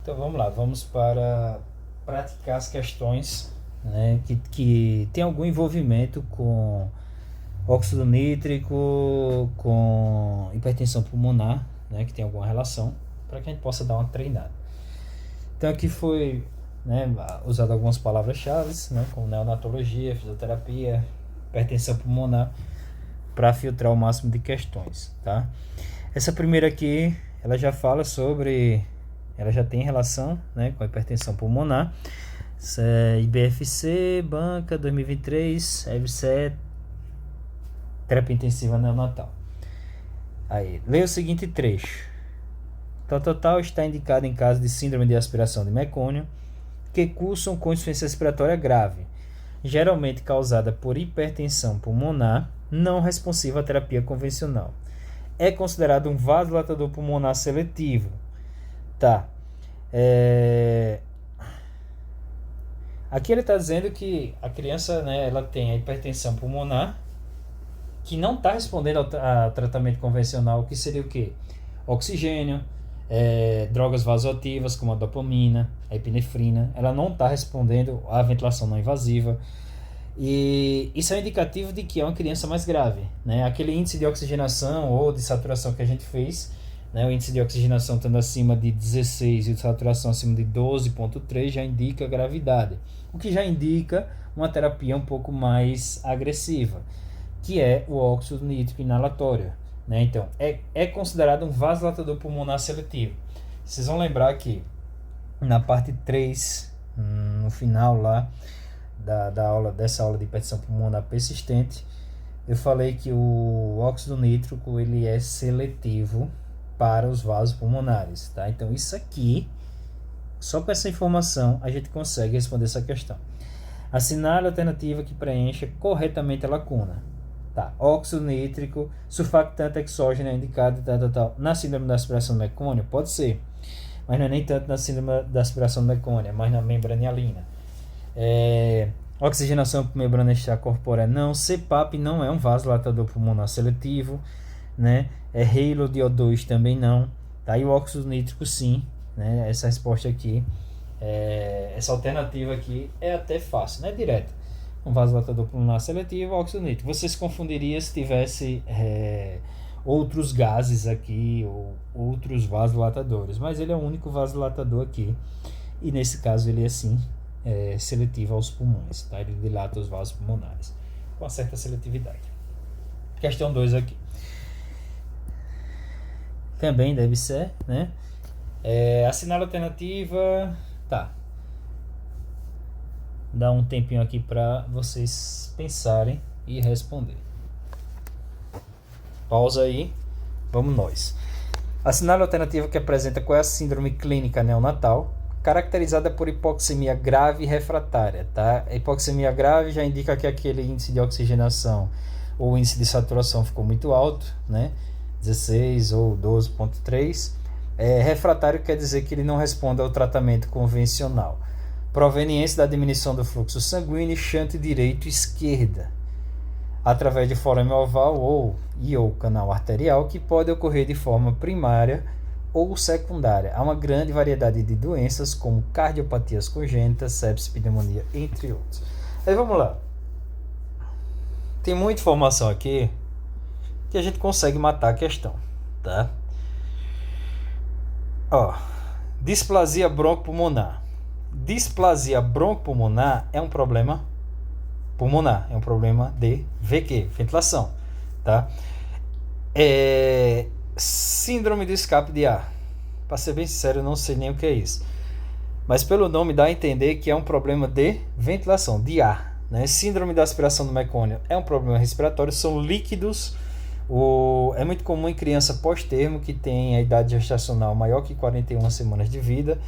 Então vamos lá, vamos para praticar as questões, né, que tem algum envolvimento com óxido nítrico, com hipertensão pulmonar, né, que tem alguma relação, para que a gente possa dar uma treinada. Então aqui foi, né, usado algumas palavras-chave, né, como neonatologia, fisioterapia, hipertensão pulmonar, para filtrar o máximo de questões, tá? Essa primeira aqui, ela já fala sobre, ela já tem relação, né, com a hipertensão pulmonar. Isso é IBFC, banca 2023, EVSE, terapia intensiva neonatal. Aí, leia o seguinte trecho. Tal está indicado em caso de síndrome de aspiração de mecônio que cursam com insuficiência respiratória grave, geralmente causada por hipertensão pulmonar não responsiva à terapia convencional. É considerado um vasodilatador pulmonar seletivo. Tá. Aqui ele está dizendo que a criança, né, ela tem a hipertensão pulmonar que não está respondendo ao tratamento convencional, que seria o quê? Oxigênio, drogas vasoativas como a dopamina, a epinefrina. Ela não está respondendo à ventilação não invasiva. E isso é um indicativo de que é uma criança mais grave, né? Aquele índice de oxigenação ou de saturação que a gente fez, né? O índice de oxigenação estando acima de 16 e de saturação acima de 12,3 já indica gravidade, o que já indica uma terapia um pouco mais agressiva, que é o óxido nítrico inalatório, né? Então, é considerado um vasodilatador pulmonar seletivo. Vocês vão lembrar que na parte 3, no final lá, dessa aula de hipertensão pulmonar persistente, eu falei que o óxido nítrico ele é seletivo para os vasos pulmonares, tá? Então isso aqui, só com essa informação a gente consegue responder essa questão. Assinale a alternativa que preencha corretamente a lacuna. Tá? Óxido nítrico, surfactante exógeno é indicado na síndrome da aspiração mecônia? Pode ser, mas não é nem tanto na síndrome da aspiração mecônia, mas na membrana hialina. Oxigenação por membrana extracorpórea não. CPAP não é um vasodilatador pulmonar seletivo, né? Halo de O2 também não, tá? E o óxido nítrico sim, né? Essa resposta aqui, essa alternativa aqui é até fácil, não é direta. Um vasodilatador pulmonar seletivo, óxido nítrico. Você se confundiria se tivesse outros gases aqui ou outros vasodilatadores, mas ele é o único vasodilatador aqui, e nesse caso ele é sim seletivo aos pulmões, tá? Ele dilata os vasos pulmonares com uma certa seletividade. Questão 2 aqui. Também deve ser, né? Assinala a alternativa. Tá. Dá um tempinho aqui para vocês pensarem e responder. Pausa aí. Vamos nós. Assinala a alternativa que apresenta qual é a síndrome clínica neonatal, caracterizada por hipoxemia grave e refratária, tá? A hipoxemia grave já indica que aquele índice de oxigenação ou índice de saturação ficou muito alto, né? 16 ou 12,3. Refratário quer dizer que ele não responde ao tratamento convencional. Proveniência da diminuição do fluxo sanguíneo, shunt direito e esquerda, através de forame oval ou canal arterial, que pode ocorrer de forma primária ou secundária. Há uma grande variedade de doenças, como cardiopatias congênitas, sepsis, pneumonia, entre outros. Aí vamos lá. Tem muita informação aqui que a gente consegue matar a questão, tá? Displasia broncopulmonar. Displasia broncopulmonar é um problema pulmonar, é um problema de ventilação, tá? Síndrome do escape de ar. Para ser bem sincero, eu não sei nem o que é isso, mas pelo nome dá a entender que é um problema de ventilação, de ar, né? Síndrome da aspiração do mecônio é um problema respiratório, são líquidos. É muito comum em criança pós-termo que tem a idade gestacional maior que 41 semanas de vida,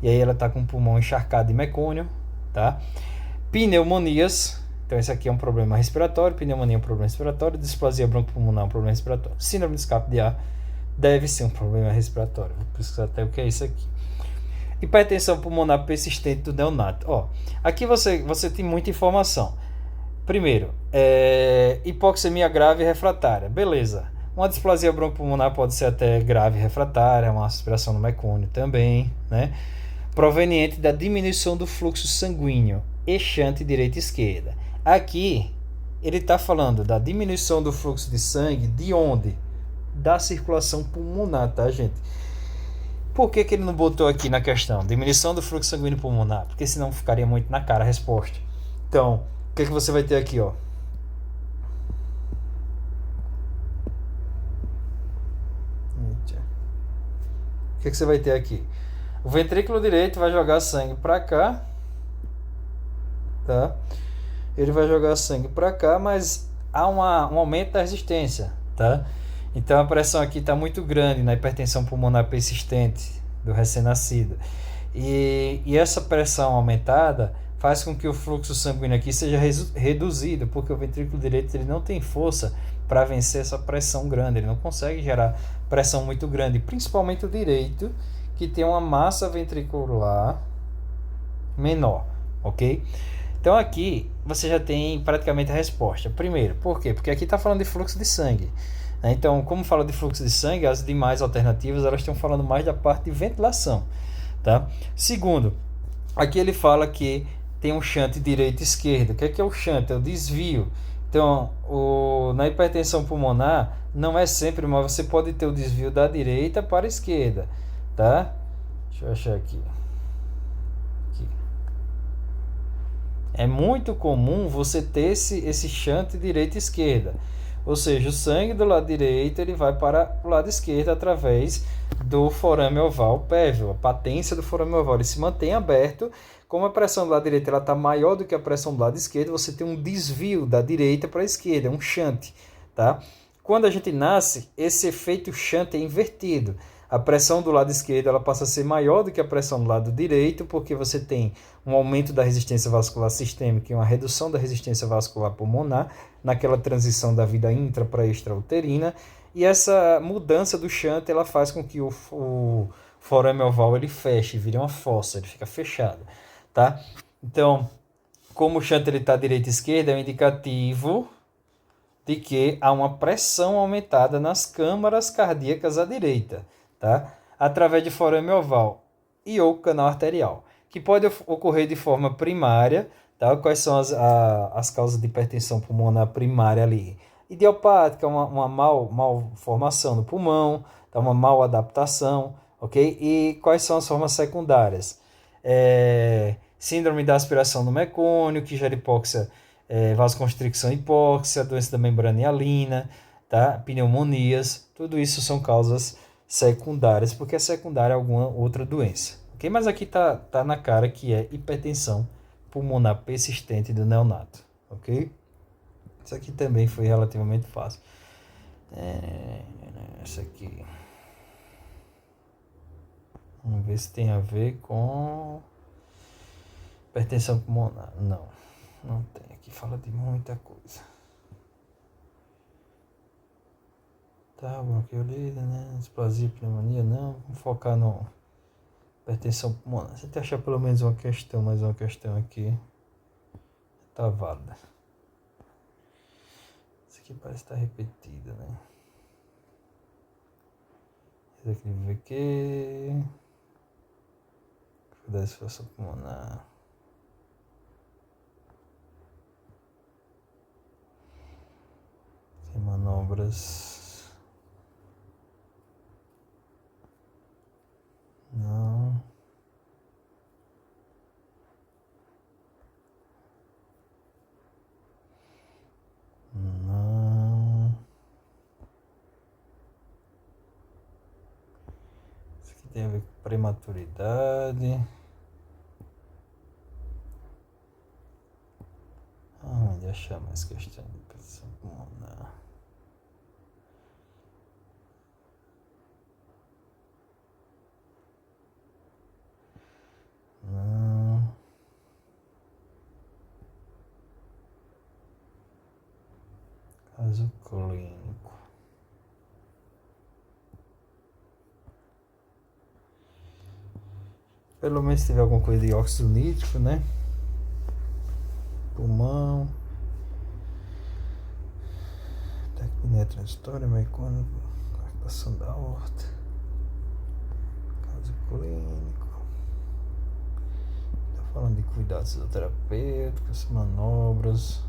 e aí ela está com o pulmão encharcado de mecônio, tá? Pneumonias. Então esse aqui é um problema respiratório, pneumonia é um problema respiratório, displasia broncopulmonar é um problema respiratório. Síndrome de escape de ar deve ser um problema respiratório. Vou pesquisar até o que é isso aqui. Hipertensão pulmonar persistente do neonato. Aqui você tem muita informação. Primeiro, hipoxemia grave e refratária. Beleza. Uma displasia bronquopulmonar pode ser até grave e refratária, uma aspiração no mecônio também, né? Proveniente da diminuição do fluxo sanguíneo, eixante direita e esquerda. Aqui, ele está falando da diminuição do fluxo de sangue, de onde? Da circulação pulmonar, tá, gente? Por que ele não botou aqui na questão? Diminuição do fluxo sanguíneo pulmonar, porque senão ficaria muito na cara a resposta. Então, o que você vai ter aqui, ó? O que você vai ter aqui? O ventrículo direito vai jogar sangue para cá, tá? Ele vai jogar sangue para cá, mas há um aumento da resistência, tá? Então a pressão aqui está muito grande na hipertensão pulmonar persistente do recém-nascido. E essa pressão aumentada faz com que o fluxo sanguíneo aqui seja reduzido, porque o ventrículo direito ele não tem força para vencer essa pressão grande, ele não consegue gerar pressão muito grande, principalmente o direito, que tem uma massa ventricular menor, ok? Então aqui você já tem praticamente a resposta. Primeiro, por quê? Porque aqui está falando de fluxo de sangue. Então, como fala de fluxo de sangue, as demais alternativas elas estão falando mais da parte de ventilação, tá? Segundo, aqui ele fala que tem um shunt direita e esquerda. O que é o shunt? É o desvio. Então, na hipertensão pulmonar, não é sempre, mas você pode ter o desvio da direita para a esquerda, tá? Deixa eu achar aqui. É muito comum você ter esse shunt direita e esquerda. Ou seja, o sangue do lado direito ele vai para o lado esquerdo através do forame oval pévio, a patência do forame oval. Ele se mantém aberto. Como a pressão do lado direito está maior do que a pressão do lado esquerdo, você tem um desvio da direita para a esquerda, um shunt. Tá? Quando a gente nasce, esse efeito shunt é invertido. A pressão do lado esquerdo ela passa a ser maior do que a pressão do lado direito, porque você tem um aumento da resistência vascular sistêmica e uma redução da resistência vascular pulmonar, naquela transição da vida intra para extrauterina, e essa mudança do shunt ela faz com que o forame oval ele feche, vire uma fossa, ele fica fechado. Tá? Então, como o shunt está direita e esquerda, é um indicativo de que há uma pressão aumentada nas câmaras cardíacas à direita, tá? Através de forame oval e ou canal arterial, que pode ocorrer de forma primária, tá? Quais são as causas de hipertensão pulmonar primária ali? Idiopática, uma malformação no pulmão, tá? Uma mal adaptação, ok? E quais são as formas secundárias? Síndrome da aspiração no mecônio, que gera hipóxia, vasoconstricção e hipóxia, doença da membrana hialina, tá? Pneumonias, tudo isso são causas secundárias, porque é secundária a alguma outra doença. Okay? Mas aqui tá na cara que é hipertensão pulmonar persistente do neonato. Ok? Isso aqui também foi relativamente fácil. Essa aqui. Vamos ver se tem a ver com hipertensão pulmonar. Não tem. Aqui fala de muita coisa. Tá, bronquiolite, né? Displasia, pneumonia, não. Vamos focar no hipertensão pulmonar. Se você achar pelo menos uma questão, mais uma questão aqui, tá válida. Isso aqui parece estar repetida, né? Isso aqui vê que da disfunção pulmonar. Tem manobras. Não. Não. Isso aqui tem a ver com prematuridade. Onde achar mais questão de hipertensão pulmonar? Não. Caso clínico. Pelo menos se tiver alguma coisa de óxido nítrico, né? Pulmão. apneia transitória, mecânica, captação da aorta, caso clínico. Tá falando de cuidados terapêuticos, manobras.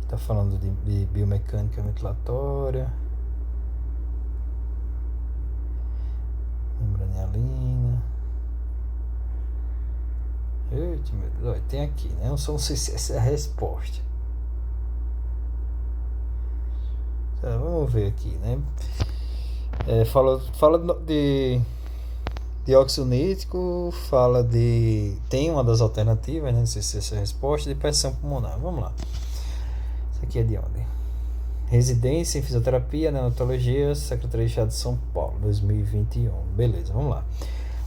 Tá falando de biomecânica ventilatória, membrana hialina. Eita, meu Deus, tem aqui, né? Eu só não sei se essa é a resposta. Tá, vamos ver aqui, né? Fala de dióxido nítrico, fala de... Tem uma das alternativas, né? Não sei se essa é a resposta, de hipertensão pulmonar. Vamos lá. Isso aqui é de onde? Residência em Fisioterapia, Neonatologia, Secretaria de Estado de São Paulo, 2021. Beleza, vamos lá.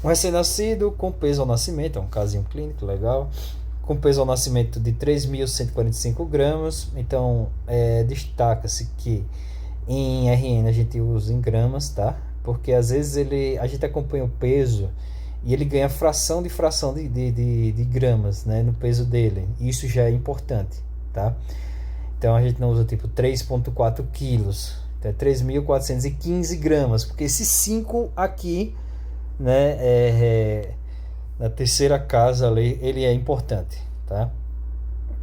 Um recém-nascido com peso ao nascimento, é um casinho clínico legal, com peso ao nascimento de 3.145 gramas. Então, destaca-se que em RN a gente usa em gramas, tá? Porque às vezes a gente acompanha o peso e ele ganha fração de gramas, né, no peso dele. Isso já é importante, tá? Então a gente não usa tipo 3,4 quilos, então é 3.415 gramas, porque esse 5 aqui, né, na terceira casa ali, ele é importante, tá?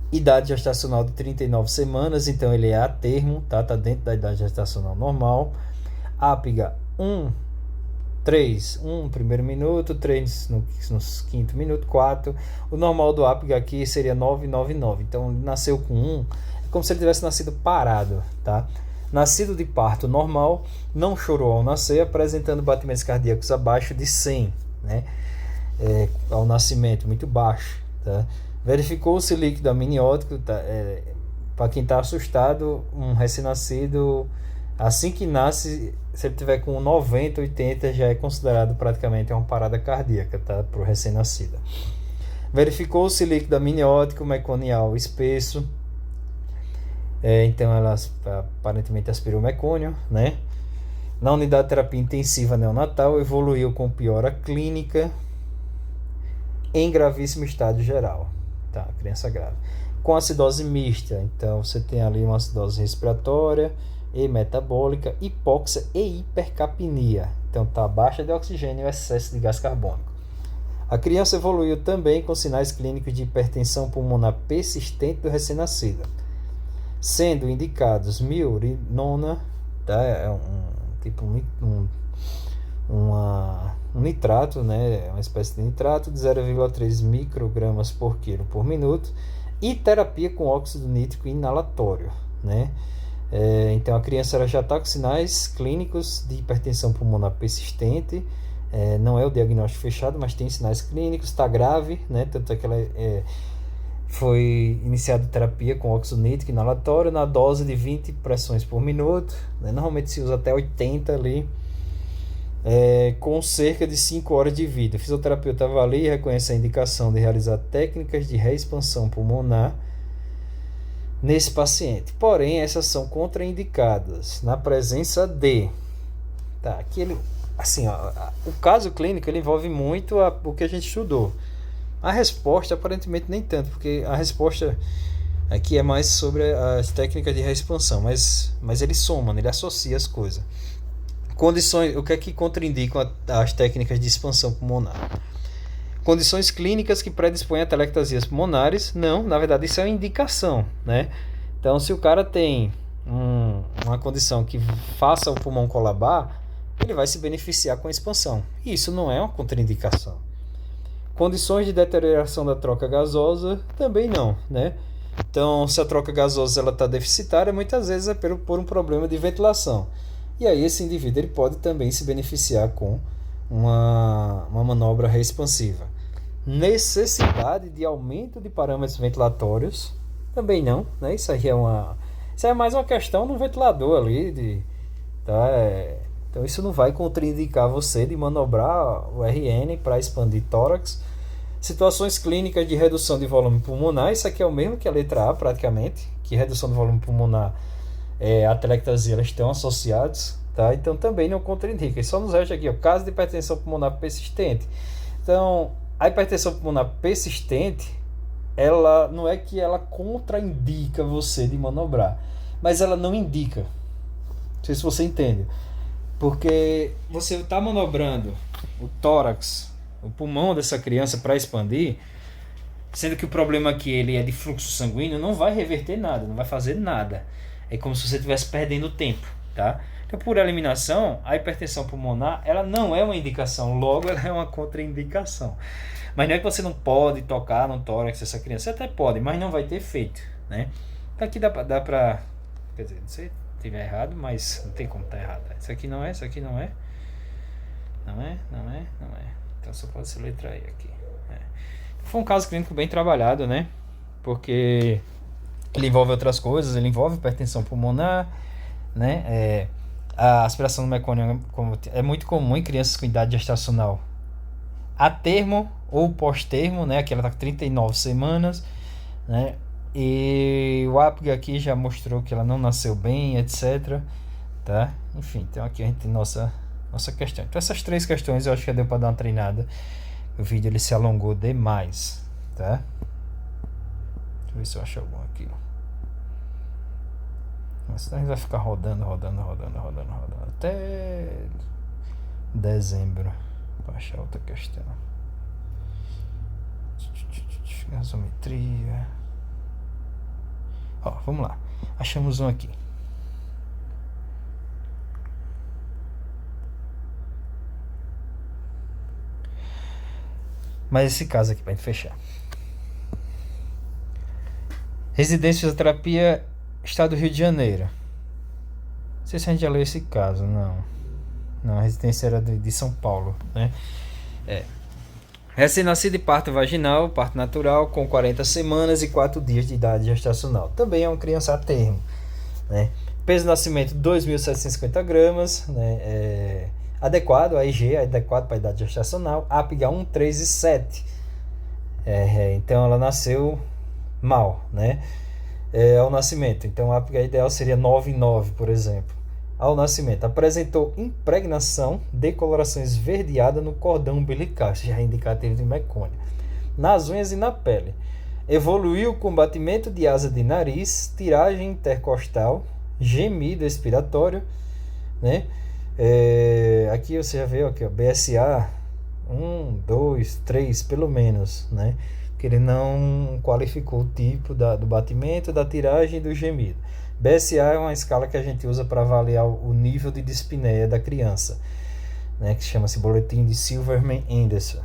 Idade gestacional de 39 semanas, então ele é a termo, tá? Tá dentro da idade gestacional normal. Ápiga 3 primeiro minuto, 3 no quinto minuto, 4. O normal do ápiga aqui seria 9,99. Então ele nasceu com 1, é como se ele tivesse nascido parado, tá? Nascido de parto normal, não chorou ao nascer, apresentando batimentos cardíacos abaixo de 100, né? Ao nascimento, muito baixo, tá? Verificou-se líquido amniótico, tá? Para quem está assustado, um recém-nascido, assim que nasce, se ele tiver com 90, 80, já é considerado praticamente uma parada cardíaca, tá? Para o recém-nascido. Verificou-se líquido amniótico meconial espesso. Então ela aparentemente aspirou mecônio, né? Na unidade de terapia intensiva neonatal, evoluiu com piora clínica em gravíssimo estado geral, tá? Criança grave. Com acidose mista, então você tem ali uma acidose respiratória e metabólica, hipóxia e hipercapnia. Então tá baixa de oxigênio e excesso de gás carbônico. A criança evoluiu também com sinais clínicos de hipertensão pulmonar persistente do recém-nascido, sendo indicados milrinona, tá? É um nitrato, né? Uma espécie de nitrato de 0,3 microgramas por quilo por minuto, e terapia com óxido nítrico inalatório, né? Então a criança ela já está com sinais clínicos de hipertensão pulmonar persistente. Não é o diagnóstico fechado, mas tem sinais clínicos, está grave, né? Tanto é que ela foi iniciada terapia com óxido nítrico inalatório na dose de 20 pressões por minuto, né? Normalmente se usa até 80 ali, com cerca de 5 horas de vida. O fisioterapeuta avalia e reconhece a indicação de realizar técnicas de reexpansão pulmonar nesse paciente. Porém, essas são contraindicadas na presença de... Tá, aqui ele, assim, ó, o caso clínico ele envolve muito o que a gente estudou. A resposta, aparentemente, nem tanto, porque a resposta aqui é mais sobre as técnicas de reexpansão, mas ele soma, ele associa as coisas. Condições, o que é que contraindicam as técnicas de expansão pulmonar? Condições clínicas que predispõem a telectasias pulmonares? Não, na verdade isso é uma indicação, né? Então, se o cara tem uma condição que faça o pulmão colabar, ele vai se beneficiar com a expansão. Isso não é uma contraindicação. Condições de deterioração da troca gasosa? Também não, né? Então, se a troca gasosa está deficitária, muitas vezes é por um problema de ventilação. E aí esse indivíduo ele pode também se beneficiar com uma manobra reexpansiva. Necessidade de aumento de parâmetros ventilatórios? Também não, né? Isso é mais uma questão no ventilador ali, tá? Então isso não vai contraindicar você de manobrar o RN para expandir tórax. Situações clínicas de redução de volume pulmonar, isso aqui é o mesmo que a letra A praticamente, que redução de volume pulmonar a atelectasia, elas estão associadas, tá? Então também não contraindica. E só nos resta aqui o caso de hipertensão pulmonar persistente. Então a hipertensão pulmonar persistente, ela não é que ela contraindica você de manobrar, mas ela não indica. Não sei se você entende. Porque você está manobrando o tórax, o pulmão dessa criança para expandir, sendo que o problema aqui ele é de fluxo sanguíneo, não vai reverter nada, não vai fazer nada. É como se você estivesse perdendo tempo, tá? Então, por eliminação, a hipertensão pulmonar, ela não é uma indicação, logo ela é uma contraindicação. Mas não é que você não pode tocar no tórax dessa criança, você até pode, mas não vai ter efeito, né? Então aqui dá pra quer dizer, não sei se estiver errado, mas não tem como estar errado. Isso aqui não é, isso aqui não é. Não é. Então só pode ser letra E aqui. Foi um caso clínico bem trabalhado, né? Porque ele envolve outras coisas, ele envolve hipertensão pulmonar, né? A aspiração do mecônio é muito comum em crianças com idade gestacional a termo ou pós-termo, né? Aqui ela está com 39 semanas, né? E o Apgar aqui já mostrou que ela não nasceu bem, etc. Tá? Enfim, então aqui a gente tem nossa questão. Então essas 3 questões eu acho que já deu para dar uma treinada. O vídeo ele se alongou demais, tá? Deixa eu ver se eu acho algum aqui. Mas senão a gente vai ficar rodando até dezembro para achar outra questão. Gasometria. Ó, vamos lá. Achamos um aqui. Mas esse caso aqui, pra gente fechar. Residência de fisioterapia, Estado do Rio de Janeiro. Não sei se a gente já leu esse caso, não. Não, a residência era de São Paulo, né? Recém-nascido de parto vaginal, parto natural, com 40 semanas e 4 dias de idade gestacional. Também é uma criança a termo, né? Peso de nascimento 2.750 gramas, né? Adequado, a IG, adequado para a idade gestacional, APGA 1, 3 e 7. Então ela nasceu mal, né? Ao nascimento. Então a APGA ideal seria 9 e 9, por exemplo. Ao nascimento, apresentou impregnação, decoloração esverdeada no cordão umbilical, isso já é indicativo de mecônio, nas unhas e na pele. Evoluiu com batimento de asa de nariz, tiragem intercostal, gemido expiratório, né? Aqui você já vê, aqui, ó, BSA 1, 2, 3 pelo menos, né? Que ele não qualificou o tipo do batimento, da tiragem e do gemido. BSA é uma escala que a gente usa para avaliar o nível de dispneia da criança, né? Que chama-se boletim de Silverman-Anderson.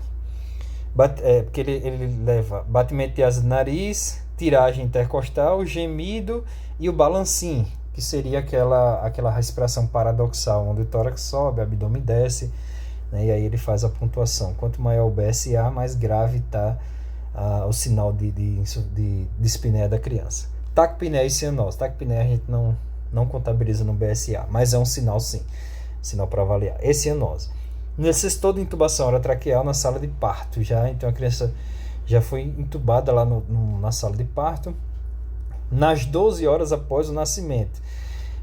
Porque ele leva batimento de asa de nariz, tiragem intercostal, gemido e o balancim, que seria aquela respiração paradoxal, onde o tórax sobe, o abdômen desce, né? E aí ele faz a pontuação. Quanto maior o BSA, mais grave está o sinal de dispneia da criança. Taquipneia e cianose. Taquipneia a gente não contabiliza no BSA, mas é um sinal sim, sinal para avaliar. E cianose. Necessitou de intubação orotraqueal na sala de parto já, então a criança já foi intubada lá na sala de parto, nas 12 horas após o nascimento.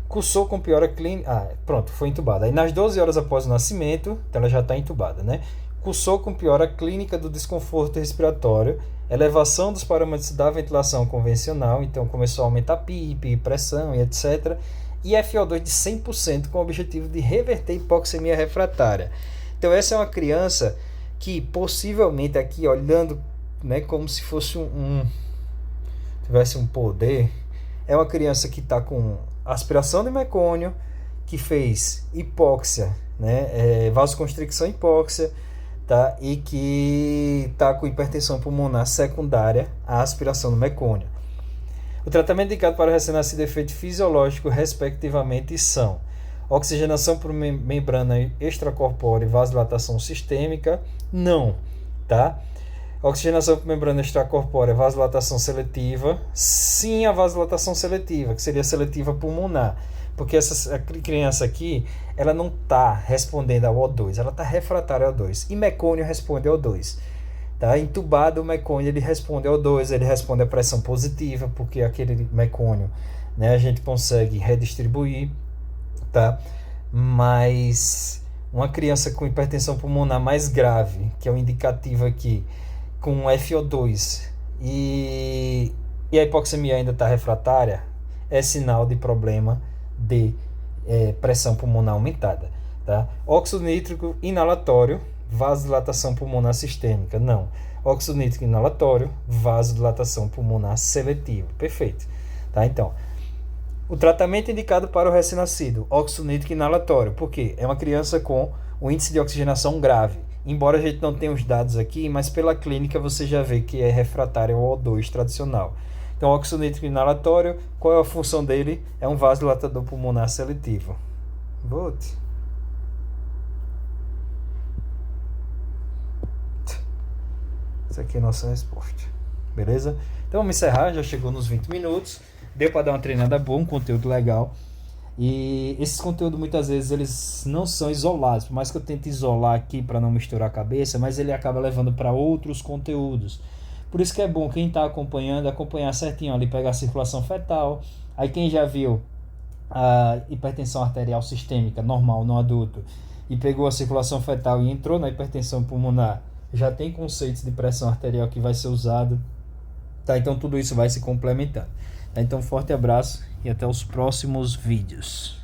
Cursou com piora clínica. Pronto, foi intubada. Aí nas 12 horas após o nascimento, então ela já está intubada, né? Cursou com piora clínica do desconforto respiratório, elevação dos parâmetros da ventilação convencional, então começou a aumentar PIP, pressão e etc. E FO2 de 100% com o objetivo de reverter hipoxemia refratária. Então essa é uma criança que possivelmente aqui, olhando, né, como se fosse tivesse um poder, é uma criança que está com aspiração de mecônio, que fez hipóxia, né, vasoconstricção hipóxia, tá? E que está com hipertensão pulmonar secundária à aspiração do mecônio. O tratamento indicado para o recém-nascido é efeito fisiológico, respectivamente, são oxigenação por membrana extracorpórea e vasodilatação sistêmica, não, tá? Oxigenação por membrana extracorpórea, vasodilatação seletiva, sim a vasodilatação seletiva, que seria seletiva pulmonar, porque essa criança aqui, ela não está respondendo ao O2, ela está refratária ao O2, e mecônio responde ao O2. Tá? Entubado, o mecônio ele responde ao O2, ele responde à pressão positiva, porque aquele mecônio, né, a gente consegue redistribuir, tá? Mas uma criança com hipertensão pulmonar mais grave, que é o indicativo aqui, com FO2 e a hipoxemia ainda está refratária, é sinal de problema de pressão pulmonar aumentada. Tá? Óxido nítrico inalatório, vasodilatação pulmonar sistêmica. Não. Óxido nítrico inalatório, vasodilatação pulmonar seletiva. Perfeito. Tá? Então, o tratamento indicado para o recém-nascido, óxido nítrico inalatório. Por quê? É uma criança com o índice de oxigenação grave. Embora a gente não tenha os dados aqui, mas pela clínica você já vê que é refratário ao O2 tradicional. Então, óxido nítrico inalatório, qual é a função dele? É um vasodilatador pulmonar seletivo. Vote. Essa aqui é a nossa resposta. Beleza? Então vamos encerrar, já chegou nos 20 minutos. Deu para dar uma treinada boa, um conteúdo legal. E esses conteúdos muitas vezes eles não são isolados, por mais que eu tente isolar aqui para não misturar a cabeça, mas ele acaba levando para outros conteúdos. Por isso que é bom quem está acompanhando, acompanhar certinho ali, pegar a circulação fetal. Aí quem já viu a hipertensão arterial sistêmica normal no adulto e pegou a circulação fetal e entrou na hipertensão pulmonar, já tem conceitos de pressão arterial que vai ser usado. Tá? Então tudo isso vai se complementando. Tá? Então forte abraço e até os próximos vídeos.